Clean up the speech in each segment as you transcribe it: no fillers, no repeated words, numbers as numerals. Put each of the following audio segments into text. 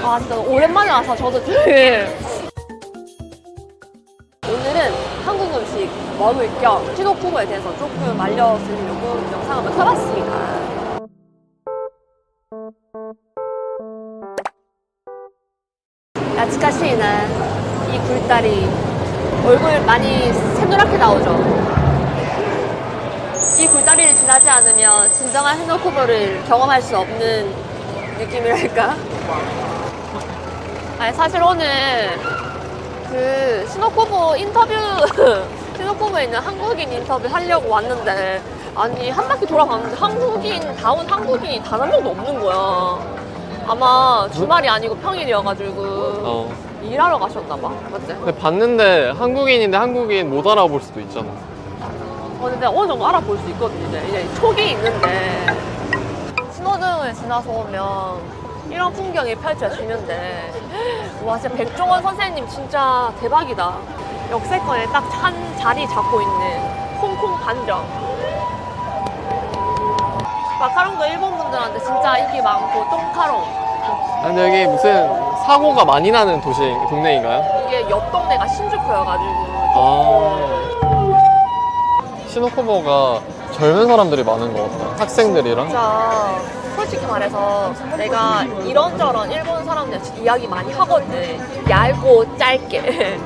아 진짜 오랜만에 와서 저도 되게 오늘은 한국 음식 먹을 겸 시도쿠보에 대해서 조금 알려드리려고 영상 한번 켜봤습니다. 야치카시는 이 굴다리 얼굴 많이 새노랗게 나오죠. 이 굴다리를 지나지 않으면 진정한 시도쿠보를 경험할 수 없는 느낌이랄까? 아니 사실 오늘 그 시노쿠보 인터뷰 시노쿠보에 있는 한국인 인터뷰 하려고 왔는데 아니 한 바퀴 돌아봤는데 한국인다운 한국인이 단 한 명도 없는 거야. 아마 주말이 아니고 평일이어가지고 일하러 가셨나봐. 맞지? 근데 봤는데 한국인인데 한국인 못 알아볼 수도 있잖아. 근데 어느 정도 알아볼 수 있거든. 이제 촉이 있는데 신호등을 지나서 오면 이런 풍경이 펼쳐지는데 와 진짜 백종원 선생님 진짜 대박이다. 역세권에 딱 한 자리 잡고 있는 홍콩 반점. 마카롱도 일본 분들한테 진짜 인기 많고 똥카롱. 근데 여기 무슨 사고가 많이 나는 동네인가요? 이게 옆 동네가 신주쿠여가지고 시노쿠보가 젊은 사람들이 많은 것 같다. 학생들이랑. 진짜 솔직히 말해서 내가 이런저런 일본 사람들 이야기 많이 하거든. 얇고 짧게.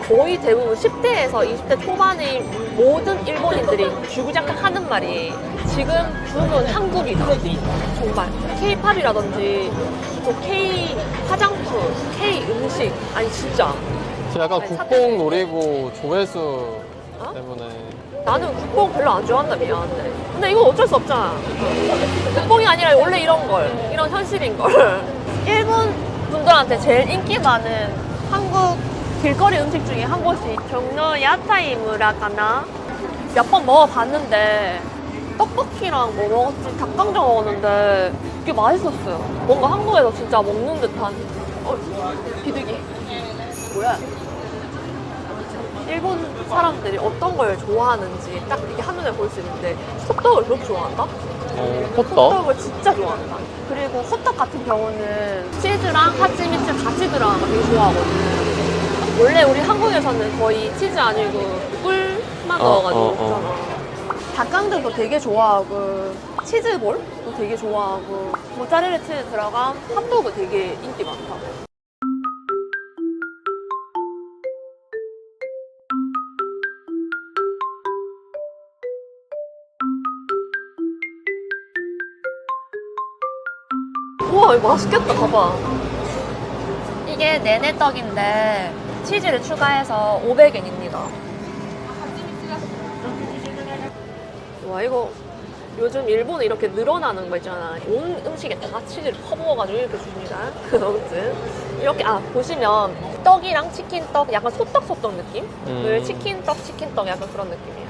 거의 대부분 10대에서 20대 초반의 모든 일본인들이 주구장창 하는 말이 지금 붐은 한국이다. 정말 K-팝이라든지 또 K 화장품, K 음식 아니 진짜 약간 아니, 국뽕 노리고 조회수 때문에. 나는 국뽕 별로 안 좋아한다. 미안한데 근데 이건 어쩔 수 없잖아. 국뽕이 아니라 원래 이런 현실인 걸. 일본 분들한테 제일 인기 많은 한국 길거리 음식 중에 한 곳이 경로 야타이 무라카나. 몇 번 먹어봤는데 떡볶이랑 뭐 먹었지? 닭강정 먹었는데 이게 맛있었어요. 뭔가 한국에서 진짜 먹는 듯한 비둘기 뭐야? 일본 사람들이 어떤 걸 좋아하는지 딱 이게 한눈에 볼 수 있는데 호떡을 그렇게 좋아한다? 호떡? 호떡을 진짜 좋아한다. 그리고 호떡 같은 경우는 치즈랑 하치미츠 같이 들어간 거 되게 좋아하거든. 원래 우리 한국에서는 거의 치즈 아니고 꿀만 넣어가지고 먹잖아. 닭강정도 되게 좋아하고 치즈볼도 되게 좋아하고 모짜렐라 치즈 들어간 핫도그 되게 인기 많다. 우와 이거 맛있겠다. 봐봐. 이게 내내떡인데 치즈를 추가해서 500엔입니다. 와 이거 요즘 일본에 이렇게 늘어나는 거 있잖아. 온 음식에 다 치즈를 퍼부어가지고 이렇게 줍니다. 아무튼 이렇게 보시면 떡이랑 치킨떡 약간 소떡소떡 느낌? 치킨떡 약간 그런 느낌이에요.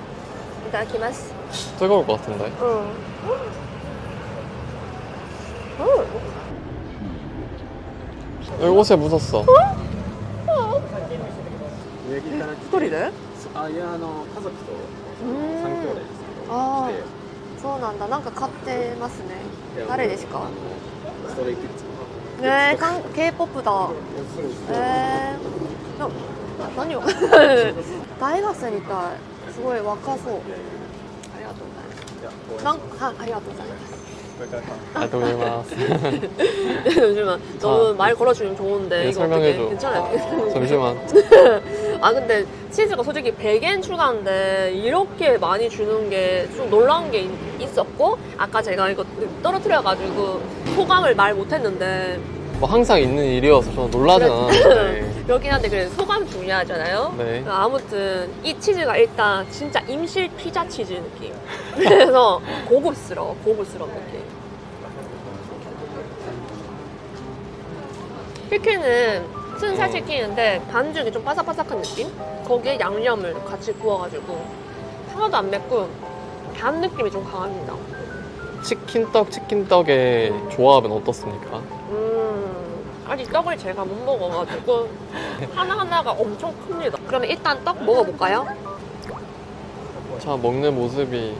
일단 기마스. 뜨거울 것 같은데. 여기 옷에 묻었어. 一人でいや家族と三兄弟ですけどあ来てあそうなんだ。なんか買ってますね。誰ですか？ストレイキッズねえ、K-POP だ。何を大学生みたい。すごい若そう。ありがとうございます。ありがとうございます。 잠시만 너무 말 걸어주면 좋은데 네, 이거 설명해줘. 어떻게 괜찮아요? 잠시만. 아 근데 치즈가 솔직히 100엔 추가인데 이렇게 많이 주는 게 좀 놀라운 게 있었고 아까 제가 이거 떨어뜨려가지고 소감을 말 못했는데 뭐 항상 있는 일이어서 저는 놀라진 않았는데. 그렇긴 한데 그래 소감 중요하잖아요. 네. 아무튼 이 치즈가 일단 진짜 임실 피자 치즈 느낌. 그래서 고급스러운 느낌. 치킨은 순살 치킨인데 반죽이 좀 바삭바삭한 느낌? 거기에 양념을 같이 구워가지고 하나도 안 맵고 단 느낌이 좀 강합니다. 치킨떡의 조합은 어떻습니까? 아직 떡을 제가 못 먹어가지고 하나하나가 엄청 큽니다. 그러면 일단 떡 먹어볼까요? 자, 먹는 모습이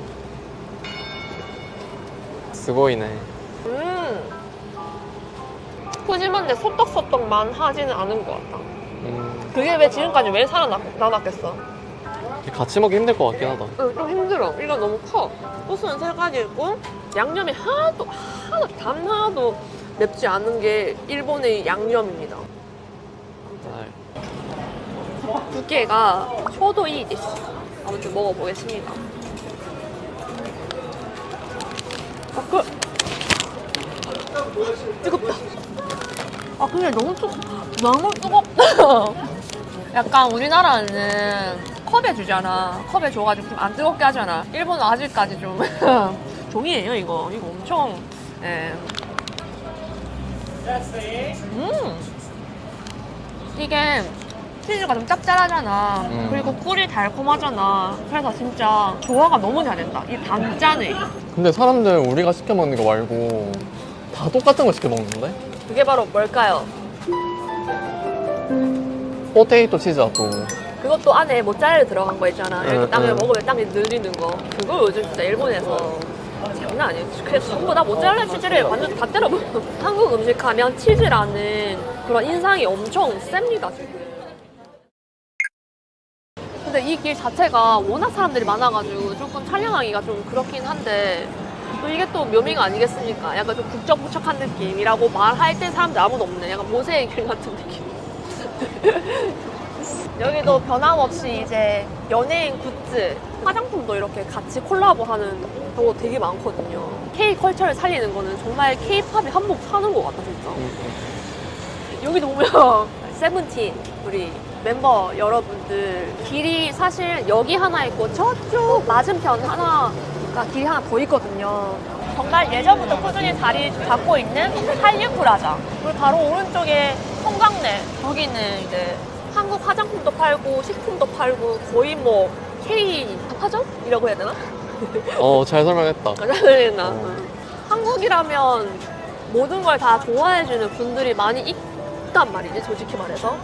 스고이네. 푸짐한데 소떡소떡만 하지는 않은 것 같다. 그게 왜 지금까지 왜 살아남았겠어? 같이 먹기 힘들 것 같긴 하다. 응, 좀 힘들어. 이거 너무 커. 소스는 3가지 있고 양념이 하나도 단 하나도 맵지 않은 게 일본의 양념입니다. 두께가 초도이 데스. 아무튼 먹어보겠습니다. 뜨겁다. 아 근데 너무 뜨겁다. 약간 우리나라는 컵에 주잖아. 컵에 줘가지고 좀 안 뜨겁게 하잖아. 일본은 아직까지 좀 종이에요 이거. 이거 엄청 예. 이게 치즈가 좀 짭짤하잖아. 그리고 꿀이 달콤하잖아. 그래서 진짜 조화가 너무 잘 된다. 이 단짠에. 근데 사람들 우리가 시켜 먹는 거 말고 다 똑같은 거 시켜 먹는데? 그게 바로 뭘까요? 포테이토 치즈 핫도그. 그것도 안에 모짜렐라 들어간 거 있잖아. 이렇게 땅에 응. 먹으면 땅에 늘리는 거. 그거 요즘 진짜 일본에서 장난 아니에요. 그래서 전부 다 모짜렐라 치즈를 완전 다 때려먹어. 한국 음식 하면 치즈라는 그런 인상이 엄청 셉니다, 지금. 근데 이 길 자체가 워낙 사람들이 많아가지고 조금 촬영하기가 좀 그렇긴 한데 또 이게 또 묘미가 아니겠습니까? 약간 좀 북적북적한 느낌이라고 말할 때 사람들 아무도 없네. 약간 모세의 길 같은 느낌. 여기도 변함없이 이제 연예인 굿즈, 화장품도 이렇게 같이 콜라보하는 경우 되게 많거든요. K-컬처를 살리는 거는 정말 K-팝이 한몫 하는 것 같다, 진짜. 여기도 보면 세븐틴 우리 멤버 여러분들 길이 사실 여기 하나 있고 저쪽 맞은편 하나가 길이 하나 더 있거든요. 정말 예전부터 꾸준히 자리 잡고 있는 한류프라자. 그리고 바로 오른쪽에 송강래. 거기는 이제 한국 화장품도 팔고 식품도 팔고 거의 뭐 K 백화점이라고 해야 되나? 잘 설명했다. 맞아. 한국이라면 모든 걸 다 좋아해주는 분들이 많이 있단 말이지, 솔직히 말해서.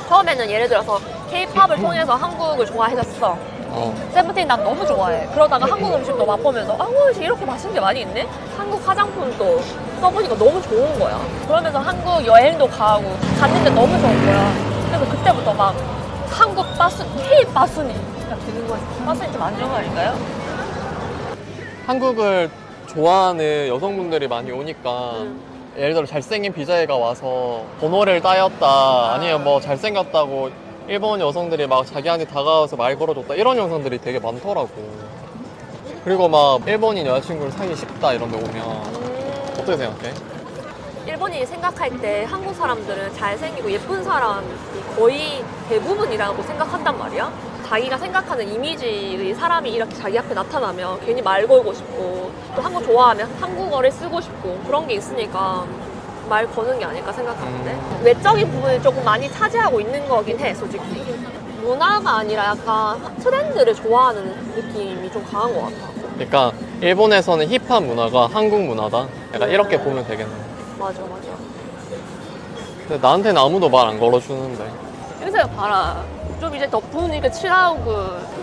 처음에는 예를 들어서 K-팝을 통해서 한국을 좋아해졌어. 세븐틴 난 너무 좋아해. 그러다가 한국 음식도 맛보면서 이렇게 맛있는 게 많이 있네? 한국 화장품도 써보니까 너무 좋은 거야. 그러면서 한국 여행도 가고 갔는데 너무 좋은 거야. 그래서 그때부터 막 한국 K-빠순이가 되는 거야. 빠순이 좀 안 좋은 거 아닌가요? 한국을 좋아하는 여성분들이 많이 오니까 예를 들어 잘생긴 BJ가 와서 번호를 따였다 아니면 뭐 잘생겼다고 일본 여성들이 막 자기한테 다가와서 말 걸어줬다 이런 영상들이 되게 많더라고. 그리고 막 일본인 여자친구를 사귀기 쉽다 이런 데 오면 어떻게 생각해? 일본인이 생각할 때 한국 사람들은 잘생기고 예쁜 사람이 거의 대부분이라고 생각한단 말이야. 자기가 생각하는 이미지의 사람이 이렇게 자기 앞에 나타나면 괜히 말 걸고 싶고 또 한국 좋아하면 한국어를 쓰고 싶고 그런 게 있으니까 말 거는 게 아닐까 생각하는데 외적인 부분을 조금 많이 차지하고 있는 거긴 해, 솔직히. 문화가 아니라 약간 트렌드를 좋아하는 느낌이 좀 강한 것 같아. 그러니까 일본에서는 힙합 문화가 한국 문화다 약간 이렇게 보면 되겠네. 맞아. 근데 나한테는 아무도 말 안 걸어주는데. 요새 봐라. 좀 이제 덕분 이렇게 칠하고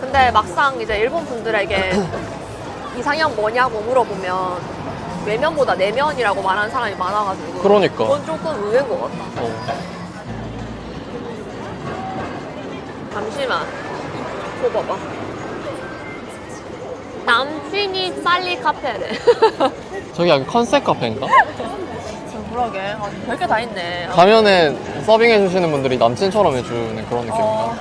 근데 막상 이제 일본 분들에게 이상형 뭐냐고 물어보면 외면보다 내면이라고 말하는 사람이 많아가지고 그러니까. 그건 조금 의외인 것 같다. 잠시만. 이거 봐봐. 남친이 빨리 카페래. 저기 약간 컨셉 카페인가? 그러게. 별게 다 있네. 가면은 서빙해주시는 분들이 남친처럼 해주는 그런 느낌인가?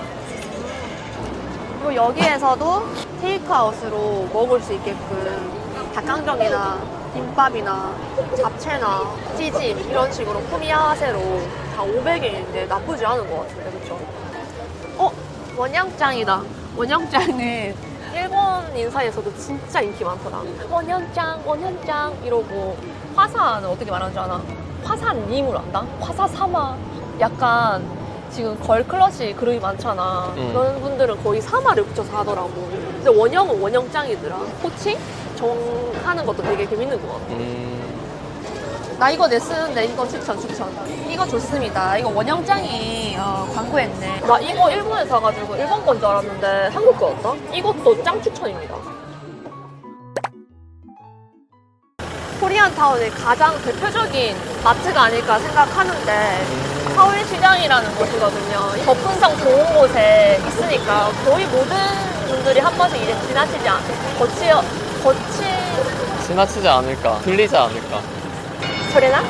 그리고 여기에서도 테이크아웃으로 먹을 수 있게끔 닭강정이나 김밥이나 잡채나 찌짐 이런 식으로 포미야세로 다 500엔인데 나쁘지 않은 것 같은데, 그쵸? 원양짱이다. 원양짱은 일본 인사에서도 진짜 인기 많더라. 원양짱 이러고. 화사는 어떻게 말하는 줄 아나? 화사님으로 한다? 화사사마. 약간 지금 걸클러시 그룹이 많잖아. 그런 분들은 거의 사마를 붙여서 하더라고. 근데 원형은 원형짱이더라. 호칭? 정하는 것도 되게 재밌는 것 같아. 나 이거 내 쓰는데 이거 추천. 이거 좋습니다. 이거 원형짱이 광고했네. 나 이거 일본에서 사가지고 일본 건 줄 알았는데 한국 거였다? 이것도 짱 추천입니다. 코리안타운의 가장 대표적인 마트가 아닐까 생각하는데 서울시장이라는 곳이거든요. 접근성 좋은 곳에 있으니까 거의 모든 분들이 한 번씩 이제 지나치지 않, 지나치지 않을까, 들리지 않을까. 그래나?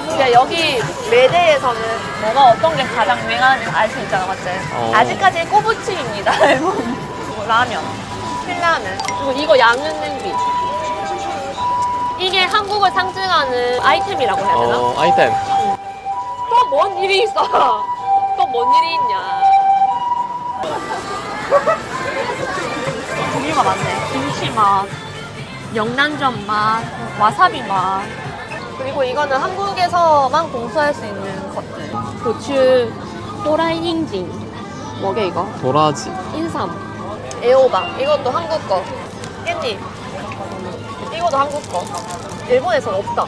그러니까 여기 매대에서는 뭐가 어떤 게 가장 유행하는지 알 수 있잖아, 맞지? 아직까지 꼬부침입니다. 라면, 신라면, 그리고 이거 양은 냄비. 이게 한국을 상징하는 아이템이라고 해야 되나? 아이템. 또 뭔 일이 있어? 또 뭔 일이 있냐? 종류가 많네. 김치 맛, 명란젓 맛, 와사비 맛. 그리고 이거는 한국에서만 공수할 수 있는 것들. 고추, 호라이닝징. 뭐게 이거? 도라지. 인삼, 애호박. 이것도 한국 거. 깻잎. 이것도 한국 거. 일본에서는 없다.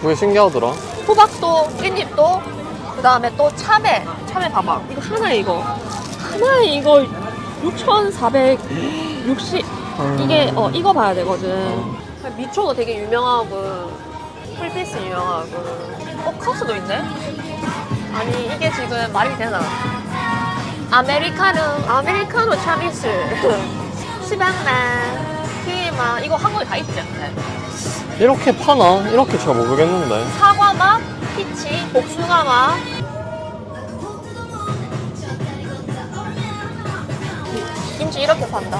그게 신기하더라. 호박도, 깻잎도, 그 다음에 또 참외. 참외 봐봐. 이거 하나에 이거. 하나에 이거 6,460. 이게, 이거 봐야 되거든. 미초도 되게 유명하고, 풀피스 유명하고. 카스도 있네? 아니, 이게 지금 말이 되나? 아메리카노 차미스. 시방맛, 키맛. 이거 한국에 다 있지 않나? 이렇게 파나? 이렇게 잘 모르겠는데. 사과 맛, 피치, 복숭아 맛. 김치 이렇게 판다.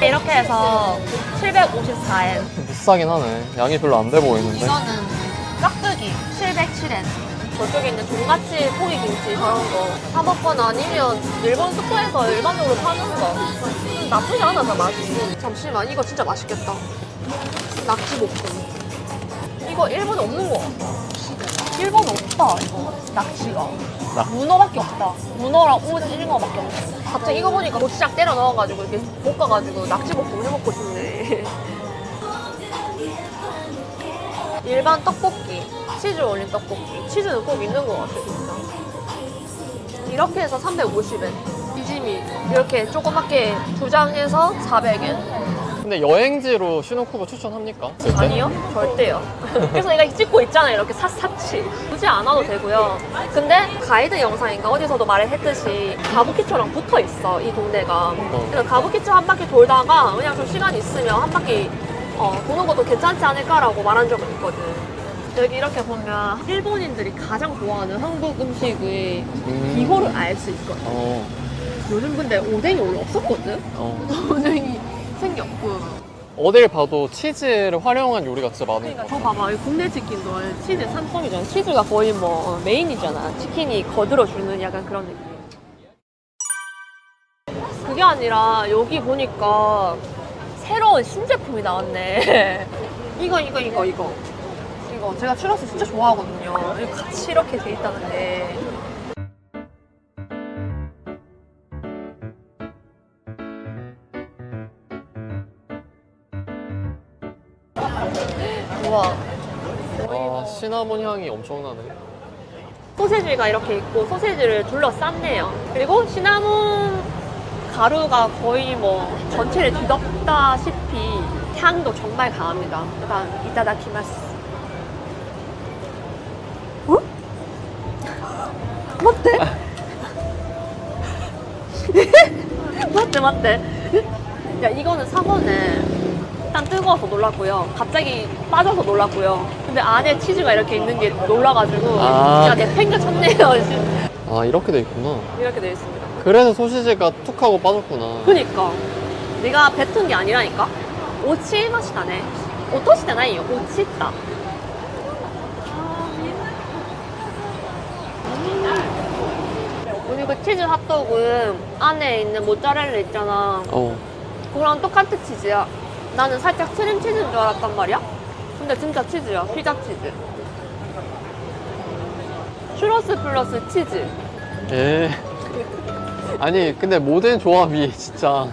이렇게 해서 754엔. 비싸긴 하네. 양이 별로 안 돼 보이는데. 이거는 깍두기 707엔. 저쪽에 있는 종갓집 포기김치 저런 거 사 먹거나 아니면 일본 슈퍼에서 일반적으로 파는 거 나쁘지 않아, 다 맛이. 잠시만, 이거 진짜 맛있겠다. 낙지볶음. 이거 일본에 없는 거 같아. 일본에 없다, 이거. 낙지가. 문어밖에 없다. 문어랑 오징어밖에 없어. 갑자기 이거 보니까 고추장 때려 넣어가지고 이렇게 볶아가지고 낙지볶음 해먹고 싶네. 일반 떡볶이, 치즈 올린 떡볶이. 치즈는 꼭 있는 것 같아, 진짜. 이렇게 해서 350엔. 이지미 이렇게 조그맣게 두 장에서 400엔. 근데 여행지로 시노쿠보 추천합니까? 아니요, 절대요. 그래서 내가 찍고 있잖아, 이렇게 샅샅이. 굳이 안 와도 되고요. 근데 가이드 영상인가 어디서도 말했듯이 가부키초랑 붙어 있어, 이 동네가. 그래서 가부키초 한 바퀴 돌다가 그냥 좀 시간 있으면 한 바퀴 도는 것도 괜찮지 않을까라고 말한 적은 있거든. 여기 이렇게 보면 일본인들이 가장 좋아하는 한국 음식의 기호를 알 수 있거든. 요즘 근데 오뎅이 원래 없었거든? 오뎅이 생겼고. 어딜 봐도 치즈를 활용한 요리가 진짜 많은 것 그러니까 같아. 저 봐봐, 이 국내 치킨도 치즈 상품이잖아. 치즈가 거의 뭐 메인이잖아. 치킨이 거들어주는 약간 그런 느낌. 그게 아니라 여기 보니까 새로운 신제품이 나왔네. 이거 제가 추러스 진짜 좋아하거든요. 이거 같이 이렇게 돼 있다는데. 우와. 와, 시나몬 향이 엄청나네. 소세지가 이렇게 있고 소세지를 둘러쌌네요. 그리고 시나몬 가루가 거의 뭐 전체를 뒤덮다시피 향도 정말 강합니다. 일단 이타다키마스. 어? 맞대? 맞대. 야, 이거는 3원에 일단 뜨거워서 놀랐고요. 갑자기 빠져서 놀랐고요. 근데 안에 치즈가 이렇게 있는 게 놀라가지고 진짜 내팽개쳤네요. 아, 이렇게 돼 있구나. 이렇게 되어 있습니다. 그래서 소시지가 툭 하고 빠졌구나. 그니까 내가 뱉은 게 아니라니까. 오치 맛이 나네. 오토시 나나요? 오치다. 그리고 치즈 핫도그 안에 있는 모짜렐라 있잖아. 그거랑 똑같은 치즈야. 나는 살짝 크림 치즈인 줄 알았단 말이야. 근데 진짜 치즈야. 피자 치즈. 슈러스 플러스 치즈. 예. 아니, 근데 모든 조합이 진짜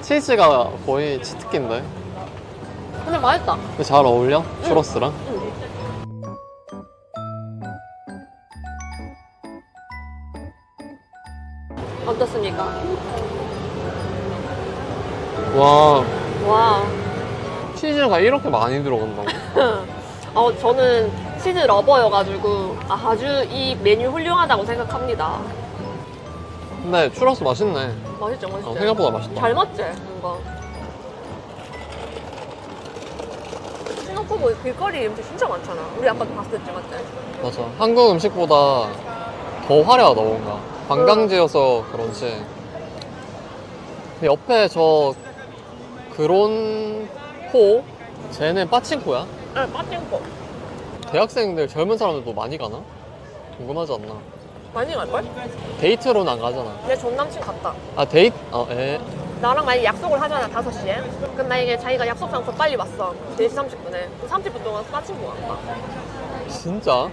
치즈가 거의 치트키인데. 근데 맛있다. 근데 잘 어울려? 추러스랑? 어떻습니까? 와, 와. 치즈가 이렇게 많이 들어간다고? 저는 치즈 러버여가지고 아주 이 메뉴 훌륭하다고 생각합니다. 근데 추러스 맛있네. 맛있죠, 맛있죠. 생각보다 맛있다. 잘 맞지, 뭔가. 시노쿠보 길거리 음식 진짜 많잖아. 우리 아까도 봤을 때 맞지? 맞아. 한국 음식보다 더 화려하다, 뭔가. 관광지여서 그런지. 근데 옆에 저 그론호? 쟤는 빠칭코야? 응, 빠찡코. 대학생들, 젊은 사람들도 많이 가나? 궁금하지 않나? 많이 갈걸? 데이트로는 안 가잖아. 내 전 남친 갔다. 아, 데이트? 아, 에? 나랑 만약에 약속을 하잖아, 5시에. 그럼 만약에 자기가 약속 장소 빨리 왔어. 4시 30분에. 그럼 30분 동안 빠찡코 안 가. 진짜?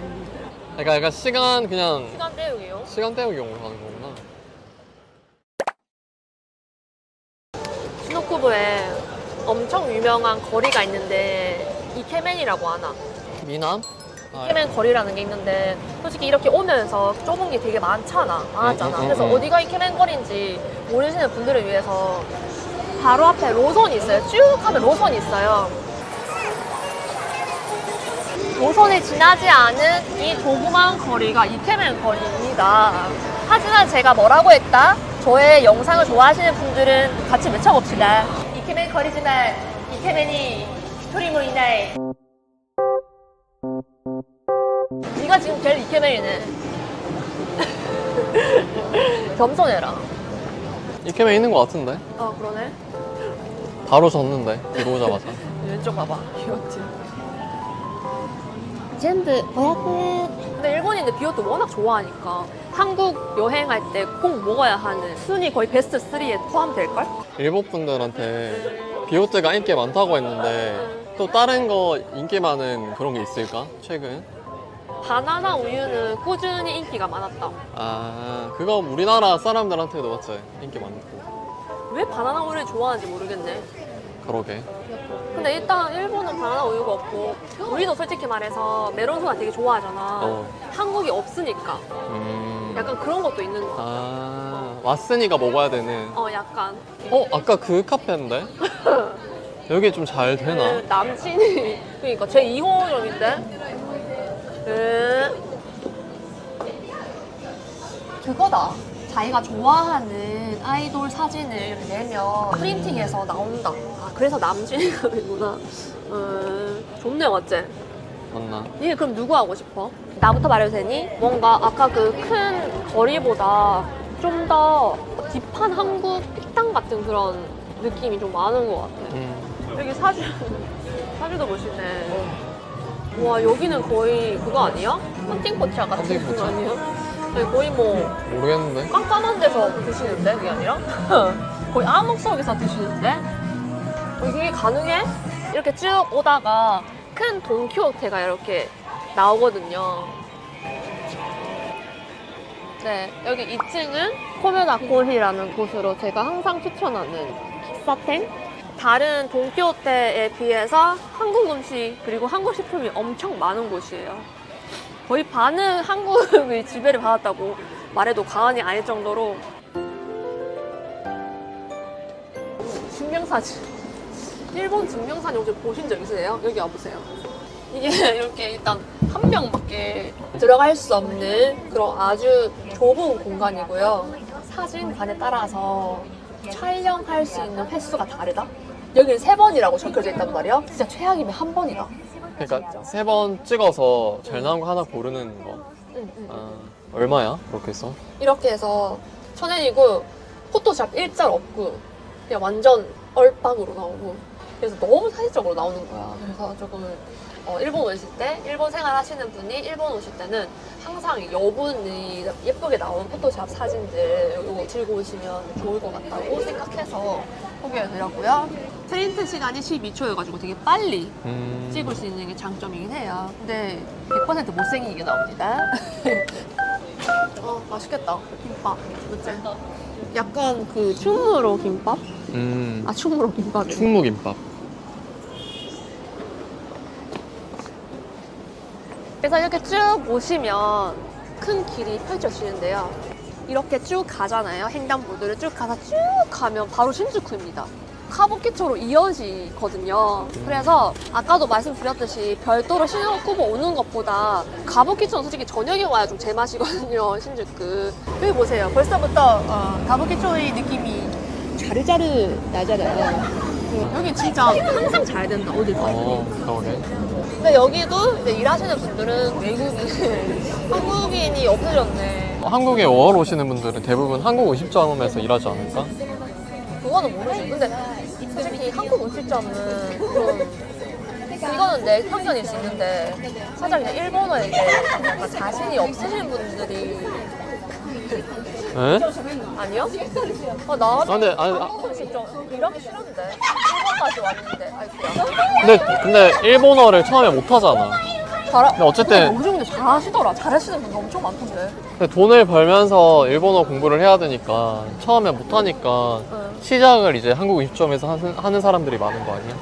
그러니까 약간 시간, 그냥 시간 때우기요. 시간 때우기용으로 가는 거구나. 시노쿠보에 엄청 유명한 거리가 있는데 이케멘이라고 하나. 미남? 아, 이케멘 거리라는 게 있는데 솔직히 이렇게 오면서 좁은 게 되게 많잖아. 그래서 응. 어디가 이케멘 거리인지 모르시는 분들을 위해서 바로 앞에 로선이 있어요. 쭉 하면 로선이 있어요. 로선을 지나지 않은 이 조그만 거리가 이케멘 거리입니다. 하지만 제가 뭐라고 했다? 저의 영상을 좋아하시는 분들은 같이 외쳐봅시다. 이케멘 거리지만 이케멘이 스토리로 인해 네가 지금 제일 이케멘이네. 겸손해라. 이케메 있는 거 같은데? 그러네. 바로 졌는데, 들어오자마자. 왼쪽 봐봐. 귀엽지? 전부 500엔. 근데 일본인들 비오트 워낙 좋아하니까 한국 여행할 때 꼭 먹어야 하는 순위 거의 베스트 3에 포함될걸? 일본 분들한테 비오트가 인기 많다고 했는데 또 다른 거 인기 많은 그런 게 있을까? 최근? 바나나 우유는 꾸준히 인기가 많았다. 아, 그거 우리나라 사람들한테도 맞지? 인기 많고. 왜 바나나 우유를 좋아하는지 모르겠네. 그러게. 근데 일단 일본은 바나나 우유가 없고 우리도 솔직히 말해서 메론소다 되게 좋아하잖아. 어. 한국이 없으니까 약간 그런 것도 있는 거 같아. 아, 왔으니까 먹어야 되는. 약간 아까 그 카페인데? 여기 좀 잘 되나? 남친이 그러니까 제 2호점인데 그거다. 자기가 좋아하는 아이돌 사진을 이렇게 내면 프린팅해서 나온다. 그래서 남친이 가는구나. 좋네, 맞지? 맞나? 니네 그럼 누구 하고 싶어? 나부터 말해도 되니? 뭔가 아까 그 큰 거리보다 좀 더 딥한 한국 식당 같은 그런 느낌이 좀 많은 것 같아. 여기 사주도 멋있네. 와, 여기는 거의 그거 아니야? 헌팅포차 같은 헌팅포차? 거 아니야? 여기 거의 뭐 모르겠는데? 깜깜한 데서 드시는데 그게 아니라? 거의 암흑 속에서 드시는데? 이게 가능해? 이렇게 쭉 오다가 큰 돈키호테가 이렇게 나오거든요. 네, 여기 2층은 코메다코히라는 곳으로 제가 항상 추천하는喫사템? 다른 돈키호테에 비해서 한국 음식 그리고 한국 식품이 엄청 많은 곳이에요. 거의 반은 한국의 지배를 받았다고 말해도 과언이 아닐 정도로. 증명사진. 일본 증명사진 혹시 보신 적 있으세요? 여기 와보세요. 이게 이렇게 일단 한 명밖에 들어갈 수 없는 그런 아주 좁은 공간이고요. 사진관에 따라서 촬영할 수 있는 횟수가 다르다? 여기는 3번이라고 적혀져 있단 말이야. 진짜 최악이면 1번이다. 그러니까 3번 찍어서 잘 나온 거 하나 고르는 거. 아, 얼마야? 그렇게 해서? 이렇게 해서 1,000엔이고 포토샵 일절 없고 그냥 완전 얼빵으로 나오고 그래서 너무 사실적으로 나오는 거야. 그래서 조금 일본 오실 때 일본 생활 하시는 분이 일본 오실 때는 항상 여분이 예쁘게 나온 포토샵 사진들 이거 들고 오시면 좋을 것 같다고 생각해서 소개해드렸고요. 프린트 시간이 12초여가지고 되게 빨리 찍을 수 있는 게 장점이긴 해요. 근데 100% 못생기게 나옵니다. 맛있겠다. 김밥. 그치? 약간 그 충무로 김밥? 충무로 김밥이네. 충무김밥. 그래서 이렇게 쭉 보시면 큰 길이 펼쳐지는데요. 이렇게 쭉 가잖아요. 횡단보도를 쭉 가서 쭉 가면 바로 신주쿠입니다. 카부키초로 이어지거든요. 그래서 아까도 말씀드렸듯이 별도로 신혼쿠보 오는 것보다 가부키초는 솔직히 저녁에 와야 좀 제맛이거든요. 신주쿠. 여기 보세요. 벌써부터 가부키초의 느낌이 자르자르 나잖아요. 여기 진짜 항상 자야 된다. 어딜 가도. 그러게. 근데 여기도 이제 일하시는 분들은 외국인, 한국인이 없으셨네. 한국에 월 오시는 분들은 대부분 한국 음식점에서 일하지 않을까? 그거는 모르지. 근데 솔직히 한국 음식점은 좀 이거는 내 편견일 수 있는데 살짝 그냥 일본어에 이제 약간 자신이 없으신 분들이 에? 아니요? 나 근데 한국 음식점 일하기 싫은데 일본까지 왔는데 아이쿠야. 근데 일본어를 처음에 못 하잖아. 근데 어쨌든 요즘 근데 잘하시더라. 잘하시는 분 엄청 많던데. 근데 돈을 벌면서 일본어 공부를 해야 되니까 처음에 못 하니까 응. 시작을 이제 한국 음식점에서 하는 사람들이 많은 거 아니야?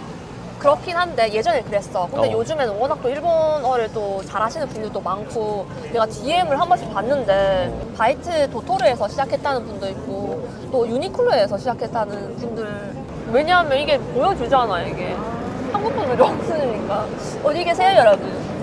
그렇긴 한데 예전에 그랬어. 근데 어. 요즘에는 워낙 또 일본어를 또 잘하시는 분들도 많고 내가 DM을 한 번씩 봤는데 바이트 도토르에서 시작했다는 분도 있고 또 유니클로에서 시작했다는 분들 왜냐하면 이게 보여주잖아 이게 한국 분들이 없으니까 어디 계세요 여러분?